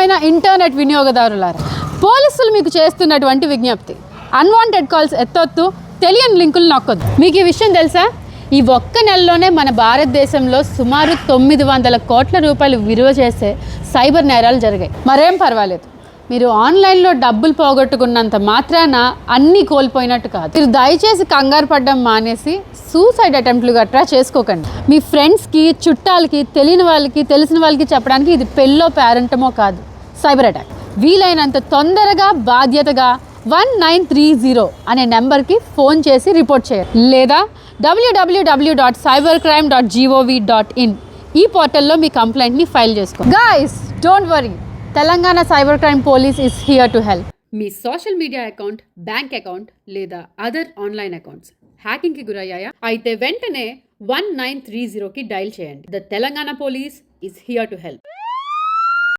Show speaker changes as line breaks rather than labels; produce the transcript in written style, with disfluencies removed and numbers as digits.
ప్రియమైన ఇంటర్నెట్ వినియోగదారులారా, పోలీసులు మీకు చేస్తున్నటువంటి విజ్ఞప్తి, అన్వాంటెడ్ కాల్స్ ఎత్తొద్దు, తెలియని లింకులు నొక్కొద్దు. మీకు ఈ విషయం తెలుసా? ఈ ఒక్క నెలలోనే మన భారతదేశంలో సుమారు 900 కోట్ల రూపాయలు విలువ చేసే సైబర్ నేరాలు జరిగాయి. మరేం పర్వాలేదు, మీరు ఆన్లైన్లో డబ్బులు పోగొట్టుకున్నంత మాత్రాన అన్నీ కోల్పోయినట్టు కాదు. మీరు దయచేసి కంగారు పడడం మానేసి సూసైడ్ అటెంప్ట్లు గట్రా చేసుకోకండి. మీ ఫ్రెండ్స్కి, చుట్టాలకి, తెలియని వాళ్ళకి, తెలిసిన వాళ్ళకి చెప్పడానికి ఇది పెళ్ళో పేరెంటమో కాదు, సైబర్ అటాక్. వీలైనంత తొందరగా బాధ్యతగా 1930 అనే నెంబర్కి ఫోన్ చేసి రిపోర్ట్ చేయాలి, లేదా www.cybercrime.gov.in ఈ పోర్టల్లో మీ కంప్లైంట్ని ఫైల్ చేసుకోండి. Guys, don't worry, Telangana cyber crime police is here to help. Me social media account, bank account లేదా అదర్ ఆన్లైన్ అకౌంట్స్ హ్యాకింగ్కి గురయ్యాయా? అయితే వెంటనే 1930కి డైల్ చేయండి. The Telangana police is here to help.